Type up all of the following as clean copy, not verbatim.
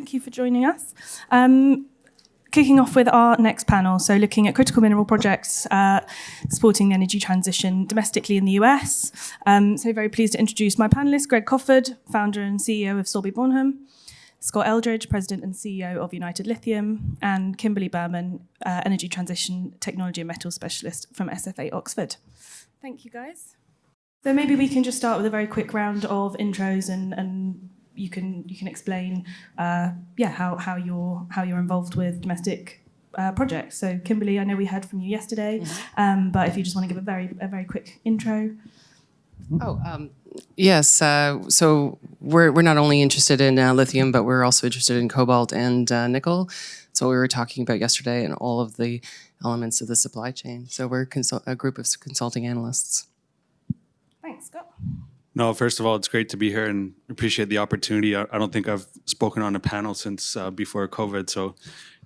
Thank you for joining us. Kicking off with our next panel, so looking at critical mineral projects supporting the energy transition domestically in the US. So very pleased to introduce my panellists, Greg Kofford, founder and CEO of Sorbie Bornholm, Scott Eldridge, president and CEO of United Lithium, and Kimberly Berman, energy transition technology and metals specialist from SFA Oxford. Thank you, guys. So maybe we can just start with a very quick round of intros, and you can explain, how you're involved with domestic projects. So Kimberly, I know we heard from you yesterday, but if you just want to give a very quick intro. Yes. So we're not only interested in lithium, but we're also interested in cobalt and nickel. So we were talking about yesterday and all of the elements of the supply chain. So we're a group of consulting analysts. Thanks, Scott. No, first of all, it's great to be here and appreciate the opportunity. I don't think I've spoken on a panel since before COVID, so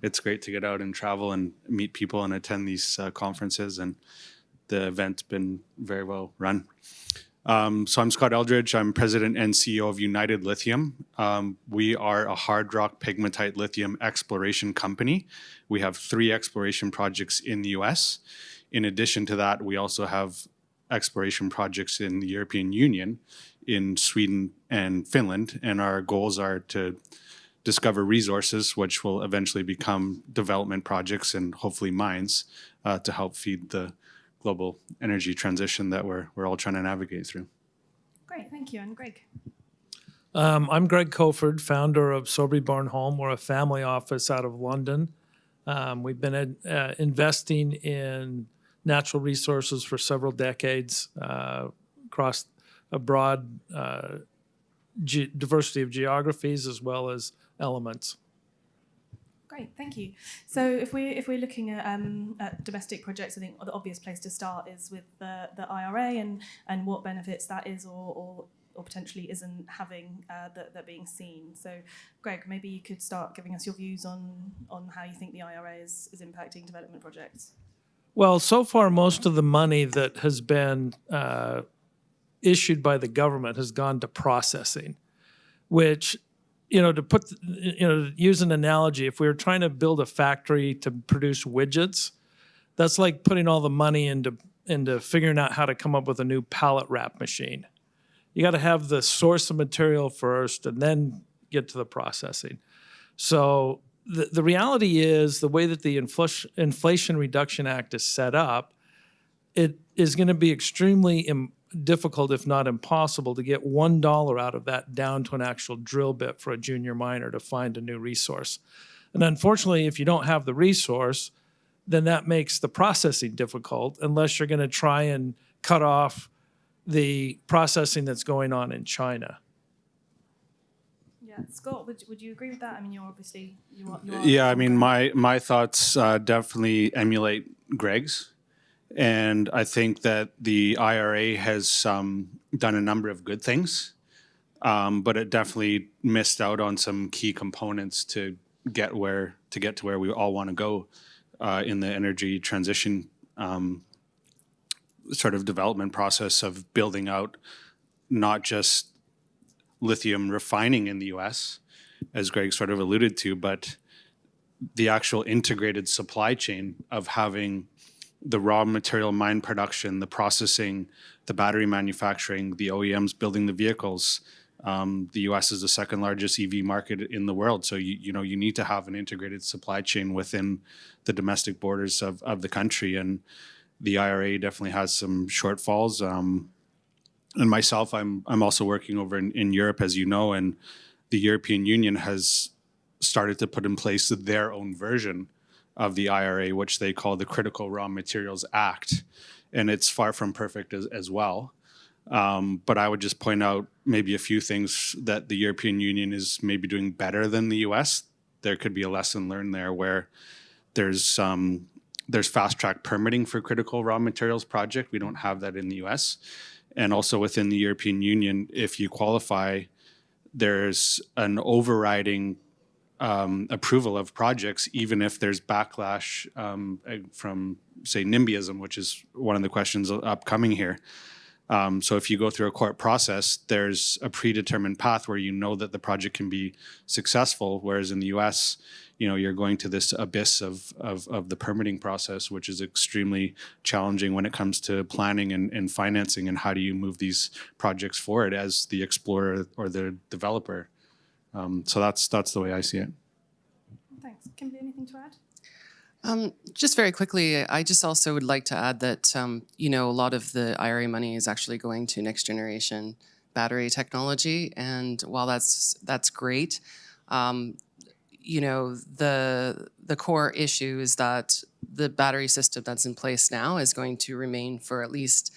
it's great to get out and travel and meet people and attend these conferences, and the event's been very well run. So I'm Scott Eldridge. I'm president and CEO of United Lithium. We are a hard rock pegmatite lithium exploration company. We have 3 exploration projects in the US. In addition to that, we also have exploration projects in the European Union, in Sweden and Finland, and our goals are to discover resources which will eventually become development projects and hopefully mines to help feed the global energy transition that we're all trying to navigate through. Great, thank you. And Greg? I'm Greg Kofford, founder of Sorbie Bornholm. We're a family office out of London. We've been investing in natural resources for several decades across a broad diversity of geographies as well as elements. Great, thank you. So if we're looking at domestic projects, I think the obvious place to start is with the IRA and what benefits that is or potentially isn't having that are being seen. So Greg, maybe you could start giving us your views on how you think the IRA is impacting development projects. Well, so far, most of the money that has been issued by the government has gone to processing, which, to use an analogy, if we were trying to build a factory to produce widgets, that's like putting all the money into figuring out how to come up with a new pallet wrap machine. You got to have the source of material first and then get to the processing. So the reality is the way that the Inflation Reduction Act is set up, it is going to be extremely difficult, if not impossible, to get $1 out of that down to an actual drill bit for a junior miner to find a new resource. And unfortunately, if you don't have the resource, then that makes the processing difficult unless you're going to try and cut off the processing that's going on in China. Scott, would you agree with that? I mean, you're obviously you are. Yeah, I mean, my thoughts definitely emulate Greg's, and I think that the IRA has done a number of good things, but it definitely missed out on some key components to get to where we all want to go in the energy transition sort of development process of building out not just lithium refining in the US, as Greg sort of alluded to, but the actual integrated supply chain of having the raw material mine production, the processing, the battery manufacturing, the OEMs building the vehicles. The US is the second largest EV market in the world. So, you need to have an integrated supply chain within the domestic borders of the country. And the IRA definitely has some shortfalls. And myself, I'm also working over in Europe, as you know, and the European Union has started to put in place their own version of the IRA, which they call the Critical Raw Materials Act. And it's far from perfect as well. But I would just point out maybe a few things that the European Union is maybe doing better than the US. There could be a lesson learned there where there's fast track permitting for critical raw materials project. We don't have that in the US. And also within the European Union, if you qualify, there's an overriding approval of projects, even if there's backlash from, say, NIMBYism, which is one of the questions upcoming here. So if you go through a court process, there's a predetermined path where you know that the project can be successful. Whereas in the U.S., you're going to this abyss of the permitting process, which is extremely challenging when it comes to planning and financing, and how do you move these projects forward as the explorer or the developer. So that's the way I see it. Thanks. Kimberly, anything to add? Just very quickly, I just also would like to add that, a lot of the IRA money is actually going to next generation battery technology. And while that's great, the core issue is that the battery system that's in place now is going to remain for at least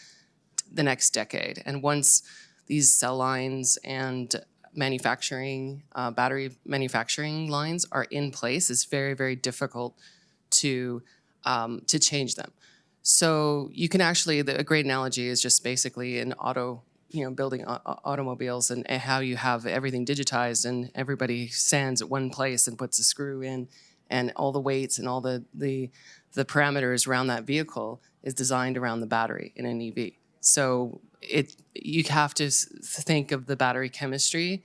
the next decade. And once these cell lines and battery manufacturing lines are in place, it's very, very difficult to change them. So you can actually, a great analogy is just basically an building automobiles and how you have everything digitized and everybody stands at one place and puts a screw in, and all the weights and all the parameters around that vehicle is designed around the battery in an EV. So you have to think of the battery chemistry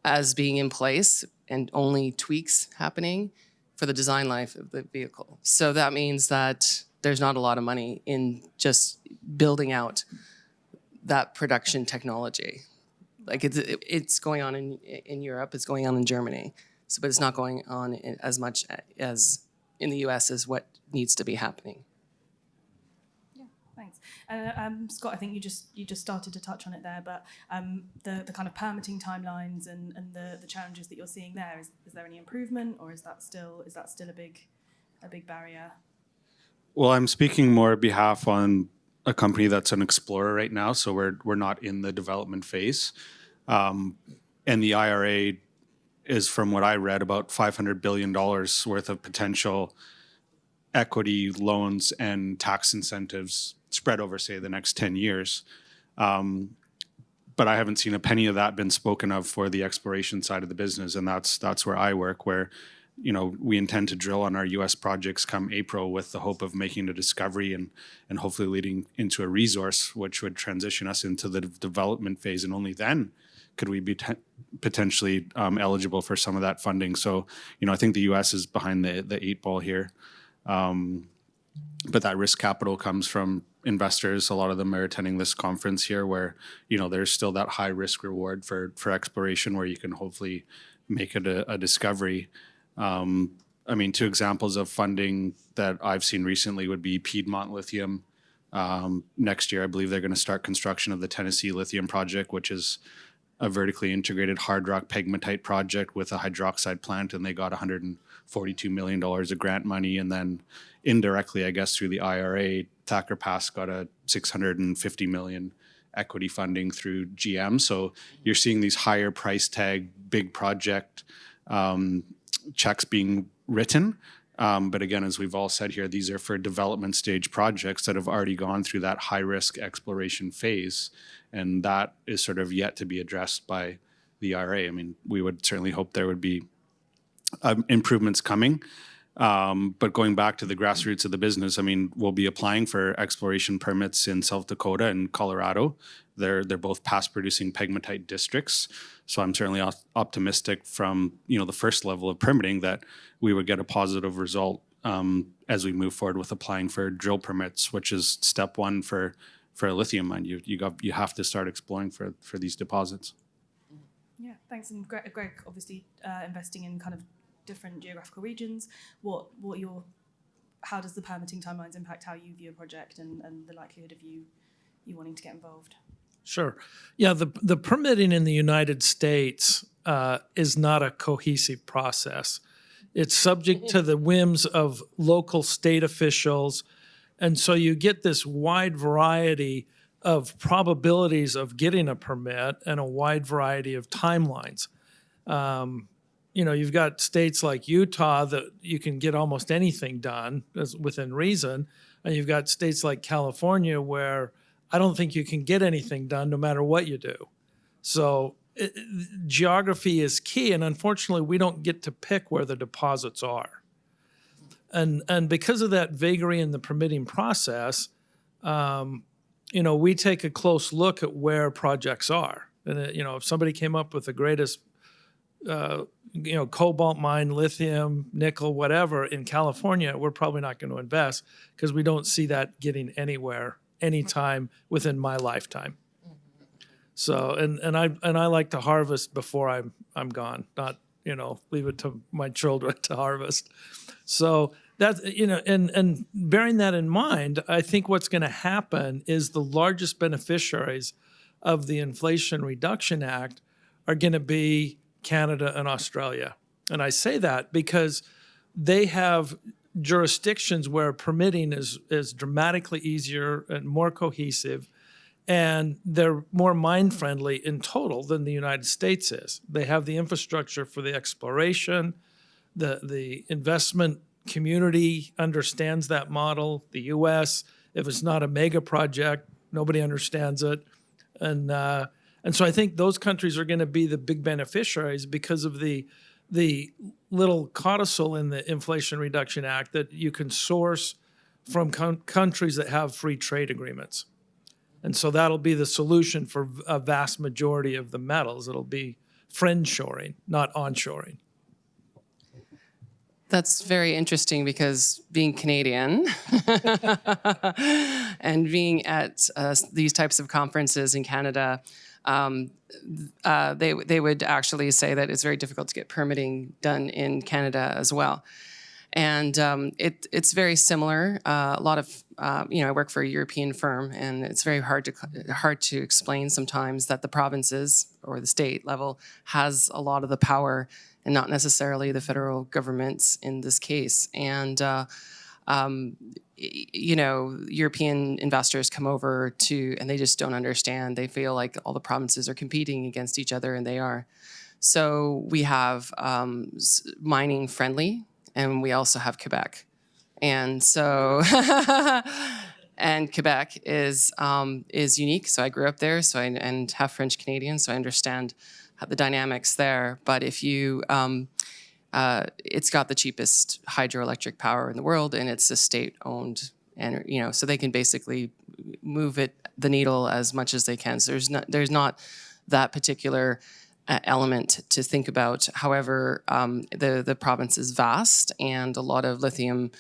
as being in place and only tweaks happening for the design life of the vehicle. So that means that there's not a lot of money in just building out that production technology. Like it's going on in Europe, it's going on in Germany, but it's not going on as much as in the US as what needs to be happening. Thanks. Scott, I think you just started to touch on it there, but the kind of permitting timelines and the challenges that you're seeing there, is there any improvement, or is that still a big barrier? Well, I'm speaking more behalf on a company that's an explorer right now, so we're not in the development phase. And the IRA is, from what I read, about $500 billion worth of potential equity, loans, and tax incentives spread over, say, the next 10 years. But I haven't seen a penny of that been spoken of for the exploration side of the business, and that's where I work, where we intend to drill on our U.S. projects come April with the hope of making a discovery and hopefully leading into a resource, which would transition us into the development phase, and only then could we be potentially eligible for some of that funding. So, I think the U.S. is behind the eight ball here. But that risk capital comes from investors. A lot of them are attending this conference here, where there's still that high risk reward for exploration, where you can hopefully make it a discovery. Two examples of funding that I've seen recently would be Piedmont Lithium. Next year, I believe they're going to start construction of the Tennessee Lithium project, which is a vertically integrated hard rock pegmatite project with a hydroxide plant, and they got $142 million of grant money. And then indirectly, I guess, through the IRA, Thacker Pass got a $650 million equity funding through GM. So you're seeing these higher price tag, big project checks being written. But again, as we've all said here, these are for development stage projects that have already gone through that high risk exploration phase. And that is sort of yet to be addressed by the IRA. We would certainly hope there would be improvements coming. But going back to the grassroots of the business, we'll be applying for exploration permits in South Dakota and Colorado. They're both past producing pegmatite districts. So I'm certainly optimistic from the first level of permitting that we would get a positive result as we move forward with applying for drill permits, which is step one for a lithium mine. You have to start exploring for these deposits. Yeah, thanks. And Greg, obviously investing in kind of different geographical regions. How does the permitting timelines impact how you view a project and the likelihood of you wanting to get involved? Sure. Yeah, the permitting in the United States is not a cohesive process. It's subject to the whims of local state officials. And so you get this wide variety of probabilities of getting a permit and a wide variety of timelines. You've got states like Utah that you can get almost anything done within reason. And you've got states like California where I don't think you can get anything done no matter what you do. So geography is key. And unfortunately, we don't get to pick where the deposits are. And because of that vagary in the permitting process, we take a close look at where projects are. And, if somebody came up with the greatest, cobalt mine, lithium, nickel, whatever in California, we're probably not going to invest because we don't see that getting anywhere anytime within my lifetime. So, and I like to harvest before I'm gone, not, leave it to my children to harvest. So that's, and bearing that in mind, I think what's going to happen is the largest beneficiaries of the Inflation Reduction Act are going to be Canada and Australia. And I say that because they have jurisdictions where permitting is dramatically easier and more cohesive, and they're more mine-friendly in total than the United States is. They have the infrastructure for the exploration, the investment community understands that model. The U.S., if it's not a mega project, nobody understands it. And so I think those countries are going to be the big beneficiaries because of the little codicil in the Inflation Reduction Act that you can source from countries that have free trade agreements. And so that'll be the solution for a vast majority of the metals. It'll be friendshoring, not onshoring. That's very interesting because being Canadian and being at these types of conferences in Canada, they would actually say that it's very difficult to get permitting done in Canada as well. And it's very similar. A lot of, I work for a European firm, and it's very hard to explain sometimes that the provinces or the state level has a lot of the power and not necessarily the federal governments in this case. And, European investors come over and they just don't understand. They feel like all the provinces are competing against each other, and they are. So we have mining friendly, and we also have Quebec. And so, and Quebec is unique. So I grew up there, and half French Canadian, so I understand the dynamics there. But if you, it's got the cheapest hydroelectric power in the world, and it's a state-owned, and so they can basically move the needle as much as they can. So there's not that particular element to think about. However, the province is vast, and a lot of lithium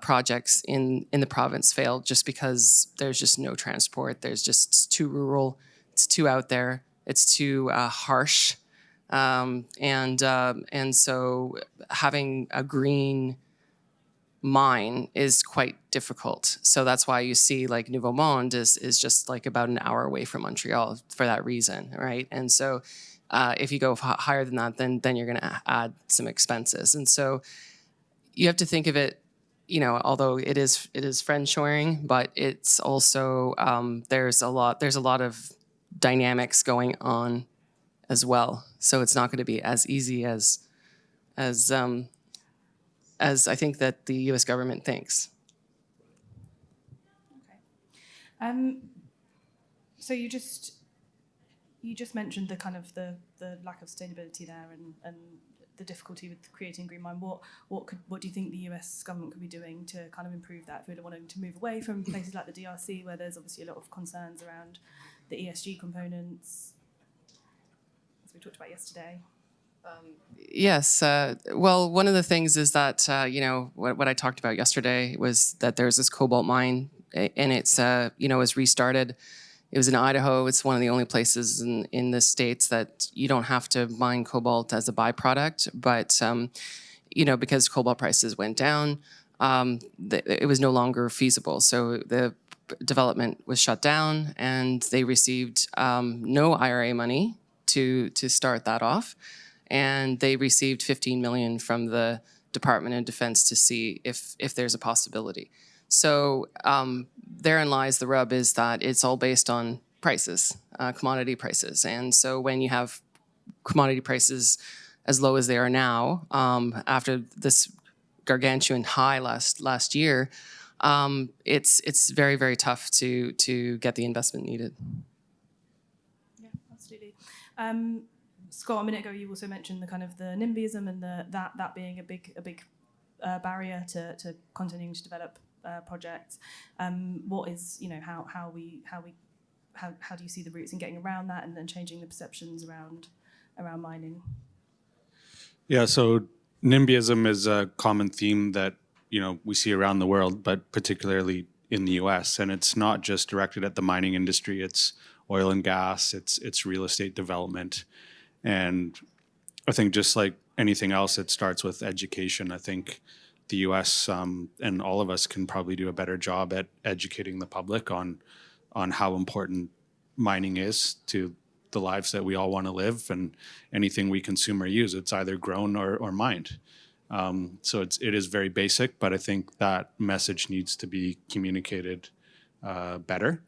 projects in the province failed just because there's just no transport. It's too rural, it's too out there, it's too harsh, and so having a green mine is quite difficult. So that's why you see like Nouveau Monde is just like about an hour away from Montreal for that reason, right? And so if you go higher than that, then you're going to add some expenses. And so you have to think of it, although it is friendshoring, but it's also there's a lot of dynamics going on as well. So it's not going to be as easy as I think that the U.S. government thinks. Okay. So you just mentioned the kind of the lack of sustainability there and the difficulty with creating a green mine. What do you think the US government could be doing to kind of improve that if we're wanting to move away from places like the DRC, where there's obviously a lot of concerns around the ESG components, as we talked about yesterday? Yes. Well, one of the things is that, what I talked about yesterday was that there's this cobalt mine, and it's, was restarted. It was in Idaho. It's one of the only places in the States that you don't have to mine cobalt as a byproduct. But, because cobalt prices went down, it was no longer feasible. So the development was shut down, and they received no IRA money to start that off. And they received $15 million from the Department of Defense to see if there's a possibility. So therein lies the rub, is that it's all based on prices, commodity prices. And so when you have commodity prices as low as they are now, after this gargantuan high last year, it's very, very tough to get the investment needed. Yeah, absolutely. Scott, a minute ago, you also mentioned the kind of the NIMBYism and that being a big barrier to continuing to develop project. What is, how do you see the routes in getting around that and then changing the perceptions around mining? Yeah, so NIMBYism is a common theme that we see around the world, but particularly in the U.S. And it's not just directed at the mining industry; it's oil and gas, it's real estate development, and I think just like anything else, it starts with education. I think the U.S. And all of us can probably do a better job at educating the public on how important mining is to the lives that we all want to live, and anything we consume or use, it's either grown or mined. So it is very basic, but I think that message needs to be communicated better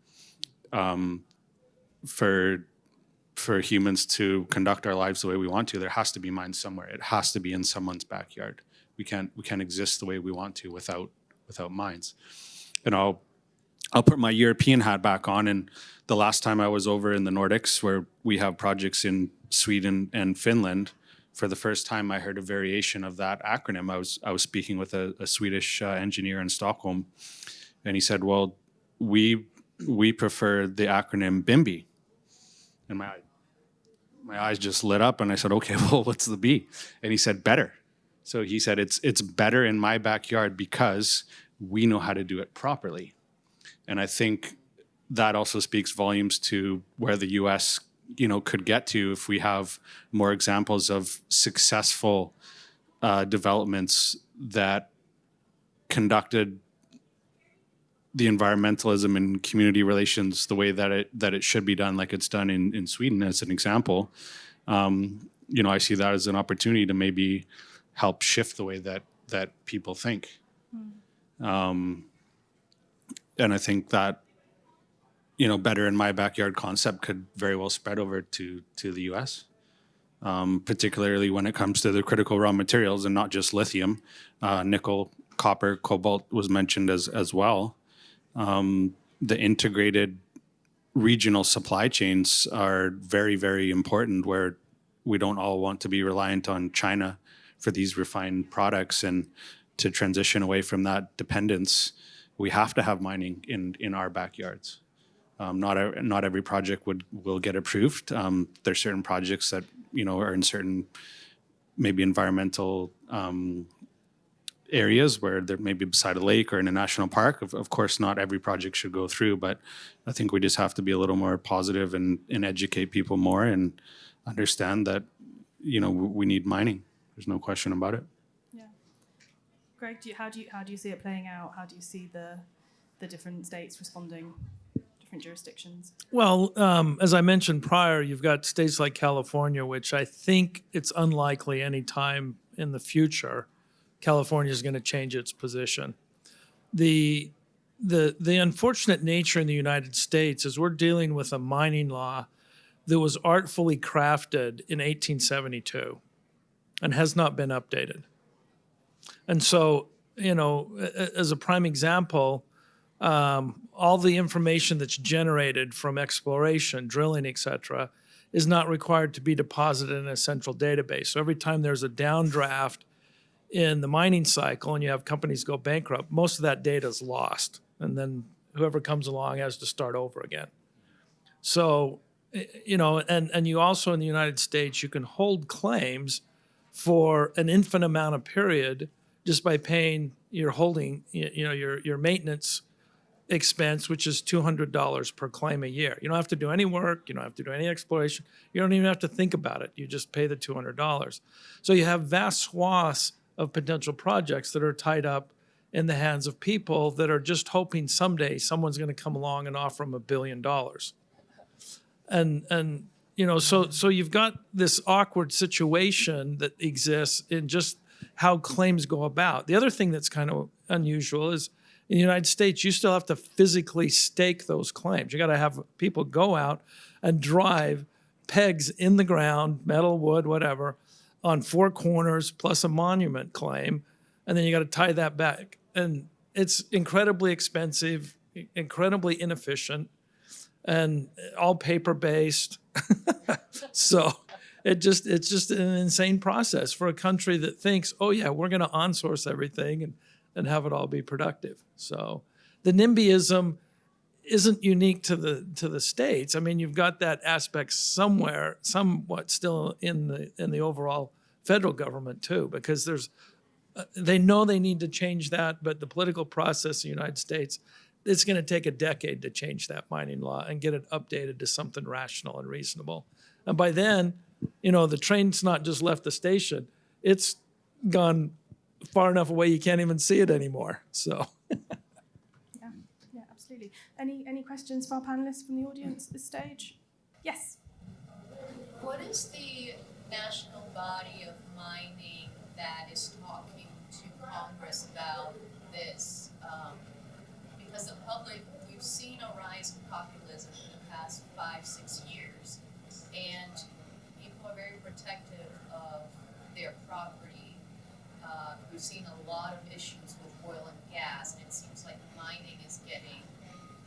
for humans to conduct our lives the way we want to. There has to be mines somewhere. It has to be in someone's backyard. We can't exist the way we want to without mines. And I'll put my European hat back on. And the last time I was over in the Nordics, where we have projects in Sweden and Finland, for the first time I heard a variation of that acronym. I was speaking with a Swedish engineer in Stockholm, and he said, "Well, we prefer the acronym BIMBY." And my eyes just lit up, and I said, "Okay, well, what's the B?" And he said, "Better." So he said, it's better in my backyard because we know how to do it properly. And I think that also speaks volumes to where the U.S. could get to if we have more examples of successful developments that conducted the environmentalism and community relations the way that it should be done, like it's done in Sweden, as an example. I see that as an opportunity to maybe help shift the way that people think. And I think that better in my backyard concept could very well spread over to the U.S., particularly when it comes to the critical raw materials and not just lithium. Nickel, copper, cobalt was mentioned as well. The integrated regional supply chains are very, very important, where we don't all want to be reliant on China for these refined products, and to transition away from that dependence, we have to have mining in our backyards. Not every project will get approved. There's certain projects that are in certain maybe environmental areas where they're maybe beside a lake or in a national park. Of course, not every project should go through, but I think we just have to be a little more positive and educate people more and understand that we need mining. There's no question about it. Yeah, Greg, how do you see it playing out? How do you see the different states responding? Different jurisdictions? Well, as I mentioned prior, you've got states like California, which I think it's unlikely any time in the future California is going to change its position. The unfortunate nature in the United States is we're dealing with a mining law that was artfully crafted in 1872 and has not been updated. And so, as a prime example, all the information that's generated from exploration, drilling, et cetera, is not required to be deposited in a central database. So every time there's a downdraft in the mining cycle and you have companies go bankrupt, most of that data is lost. And then whoever comes along has to start over again. So, and you also in the United States, you can hold claims for an infinite amount of period just by paying your holding, your maintenance expense, which is $200 per claim a year. You don't have to do any work. You don't have to do any exploration. You don't even have to think about it. You just pay the $200. So you have vast swaths of potential projects that are tied up in the hands of people that are just hoping someday someone's going to come along and offer them $1 billion. And so you've got this awkward situation that exists in just how claims go about. The other thing that's kind of unusual is in the United States, you still have to physically stake those claims. You got to have people go out and drive pegs in the ground, metal, wood, whatever, on four corners plus a monument claim, and then you got to tie that back. And it's incredibly expensive, incredibly inefficient, and all paper-based. So it's just an insane process for a country that thinks, oh yeah, we're going to onsource everything and have it all be productive. So the NIMBYism isn't unique to the states. I mean, you've got that aspect somewhere, somewhat still in the overall federal government too, because they know they need to change that, but the political process in the United States, it's going to take a decade to change that mining law and get it updated to something rational and reasonable. And by then, the train's not just left the station; it's gone far enough away you can't even see it anymore. So. Yeah, absolutely. Any questions for our panelists from the audience at this stage? Yes. What is the national body of mining that is talking to Congress about this? Because the public, we've seen a rise in populism in the past 5-6 years, and people are very protective of their property. We've seen a lot of issues with oil and gas, and it seems like mining is getting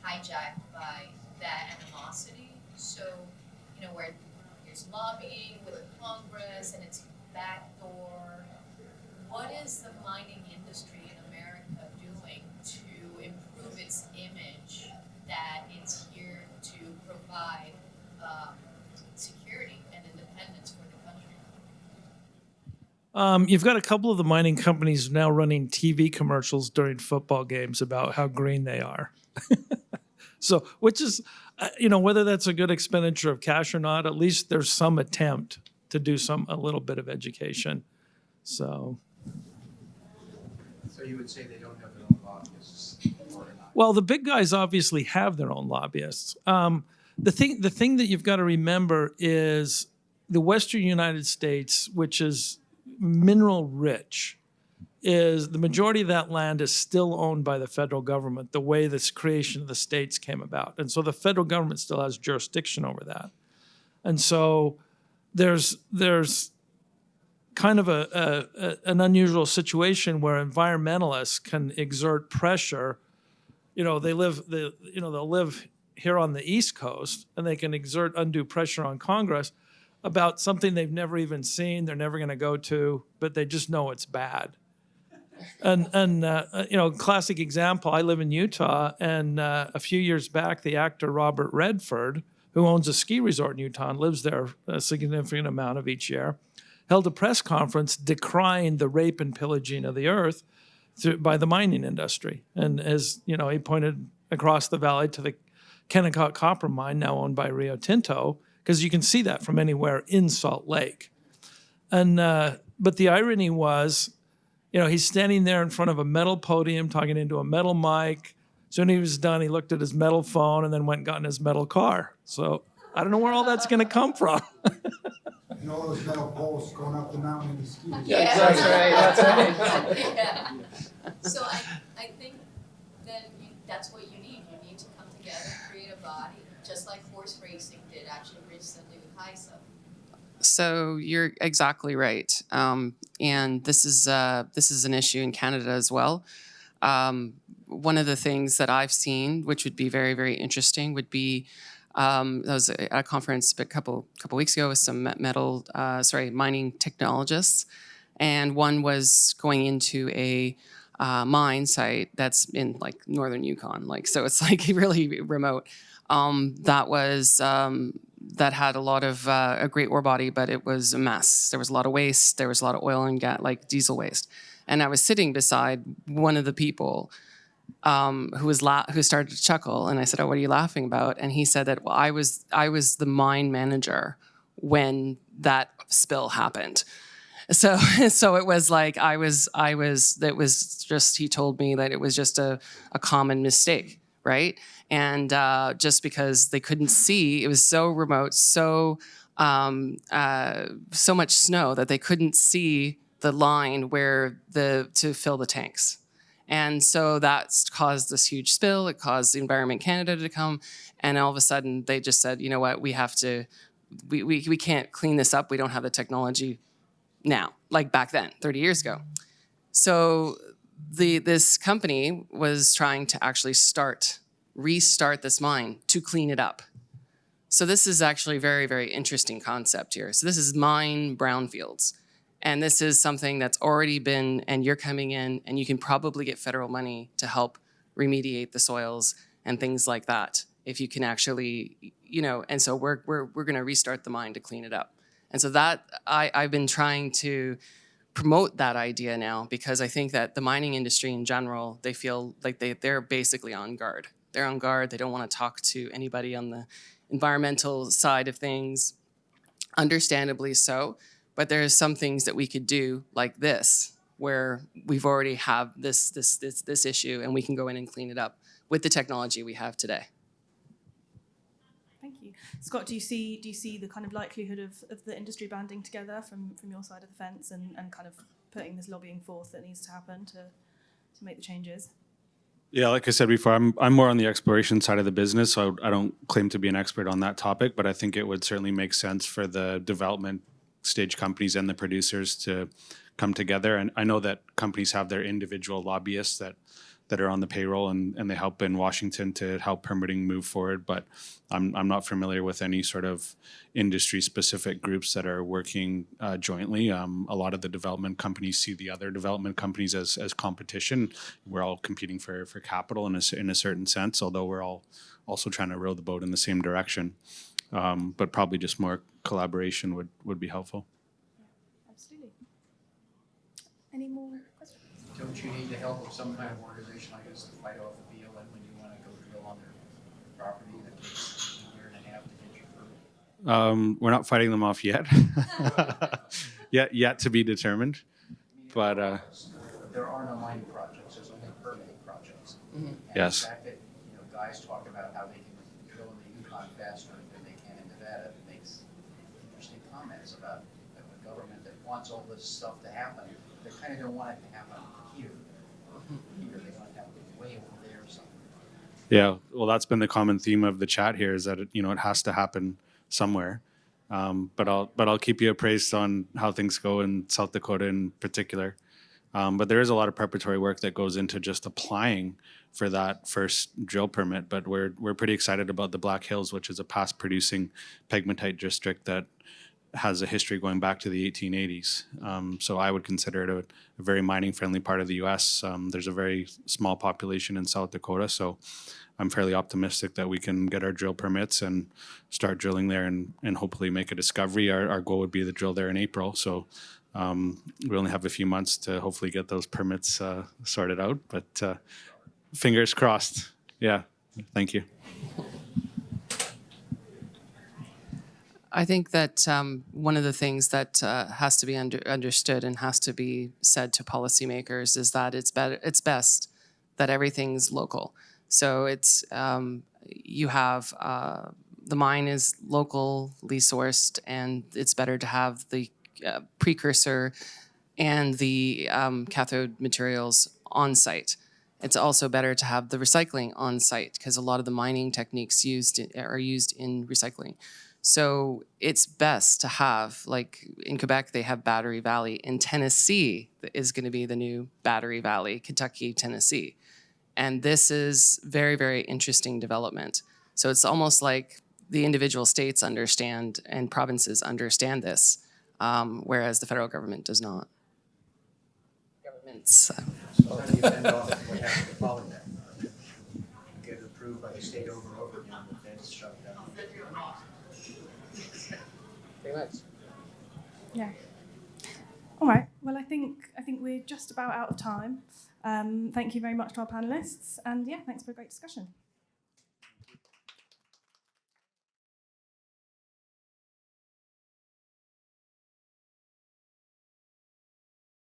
hijacked by that animosity. So, where there's lobbying with Congress and it's backdoor, what is the mining industry in America doing to improve its image that it's here to provide security and independence for the country? You've got a couple of the mining companies now running TV commercials during football games about how green they are. So, which is, whether that's a good expenditure of cash or not, at least there's some attempt to do a little bit of education. So you would say they don't have their own lobbyists? Well, the big guys obviously have their own lobbyists. The thing that you've got to remember is the Western United States, which is mineral rich, is the majority of that land is still owned by the federal government, the way this creation of the states came about. And so the federal government still has jurisdiction over that. And so there's kind of an unusual situation where environmentalists can exert pressure. They'll live here on the East Coast, and they can exert undue pressure on Congress about something they've never even seen, they're never going to go to, but they just know it's bad. And classic example, I live in Utah, and a few years back, the actor Robert Redford, who owns a ski resort in Utah and lives there a significant amount of each year, held a press conference decrying the rape and pillaging of the earth by the mining industry. And as he pointed across the valley to the Kennecott copper mine, now owned by Rio Tinto, because you can see that from anywhere in Salt Lake. And but the irony was, he's standing there in front of a metal podium talking into a metal mic. Soon as he was done, he looked at his metal phone and then went and got in his metal car. So I don't know where all that's going to come from. And all those metal poles going up the mountain in the skis. Yeah, That's right. That's right. Yeah. So I think then that's what you need. You need to come together, create a body, just like horse racing did actually recently with HISA. So you're exactly right, and this is an issue in Canada as well. One of the things that I've seen, which would be very, very interesting, would be I was at a conference a couple weeks ago with some mining technologists, and one was going into a mine site that's in like northern Yukon, so it's like really remote. That had a lot of a great ore body, but it was a mess. There was a lot of waste. There was a lot of oil and gas, like diesel waste. And I was sitting beside one of the people who started to chuckle, and I said, "Oh, what are you laughing about?" And he said that, "Well, I was the mine manager when that spill happened." So it was like it was just, he told me that it was just a common mistake, right? And just because they couldn't see, it was so remote, so much snow that they couldn't see the line to fill the tanks. And so that's caused this huge spill. It caused the Environment Canada to come, and all of a sudden they just said, "You know what? We have to. We can't clean this up. We don't have the technology now, like back then, 30 years ago." So this company was trying to actually restart this mine to clean it up. So this is actually a very, very interesting concept here. So this is mine brownfields. And this is something that's already been, and you're coming in, and you can probably get federal money to help remediate the soils and things like that. If you can actually, and so we're going to restart the mine to clean it up. And so that I've been trying to promote that idea now, because I think that the mining industry in general, they feel like they're basically on guard. They're on guard. They don't want to talk to anybody on the environmental side of things, understandably so. But there are some things that we could do like this, where we've already have this issue, and we can go in and clean it up with the technology we have today. Thank you. Scott, do you see the kind of likelihood of the industry banding together from your side of the fence and kind of putting this lobbying forth that needs to happen to make the changes? Yeah, like I said before, I'm more on the exploration side of the business, so I don't claim to be an expert on that topic, but I think it would certainly make sense for the development stage companies and the producers to come together. And I know that companies have their individual lobbyists that are on the payroll, and they help in Washington to help permitting move forward, but I'm not familiar with any sort of industry-specific groups that are working jointly. A lot of the development companies see the other development companies as competition. We're all competing for capital in a certain sense, although we're all also trying to row the boat in the same direction. But probably just more collaboration would be helpful. Yeah, absolutely. Any more questions? Don't you need the help of some kind of organization like this to fight off the BLM when you want to go drill on their property that takes a year and a half to get your permit? We're not fighting them off yet. yet to be determined. But there are no mining projects. There's only permitting projects. And yes. The fact that guys talk about how they can drill in the Yukon faster than they can in Nevada makes interesting comments about a government that wants all this stuff to happen. They kind of don't want it to happen here. Here they want it to happen way over there or something. Yeah, well, that's been the common theme of the chat here, is that it has to happen somewhere. But I'll keep you appraised on how things go in South Dakota in particular. But there is a lot of preparatory work that goes into just applying for that first drill permit. But we're pretty excited about the Black Hills, which is a past producing pegmatite district that has a history going back to the 1880s. So I would consider it a very mining friendly part of the US. There's a very small population in South Dakota, so I'm fairly optimistic that we can get our drill permits and start drilling there and hopefully make a discovery. Our goal would be to drill there in April, so we only have a few months to hopefully get those permits sorted out, but fingers crossed. Yeah, thank you. I think that one of the things that has to be understood and has to be said to policymakers is that it's best that everything's local. So it's you have the mine is locally sourced, and it's better to have the precursor and the cathode materials on site. It's also better to have the recycling on site, because a lot of the mining techniques are used in recycling. So it's best to have, like in Quebec, they have Battery Valley. In Tennessee is going to be the new Battery Valley, Kentucky, Tennessee. And this is very, very interesting development. So it's almost like the individual states understand and provinces understand this, whereas the federal government does not. Governments. So how do you fend off what happens to follow that? Get it approved by the state over and over again, but then it's shut down. Pretty much. Yeah. All right. Well, I think we're just about out of time. Thank you very much to our panelists, and yeah, thanks for a great discussion.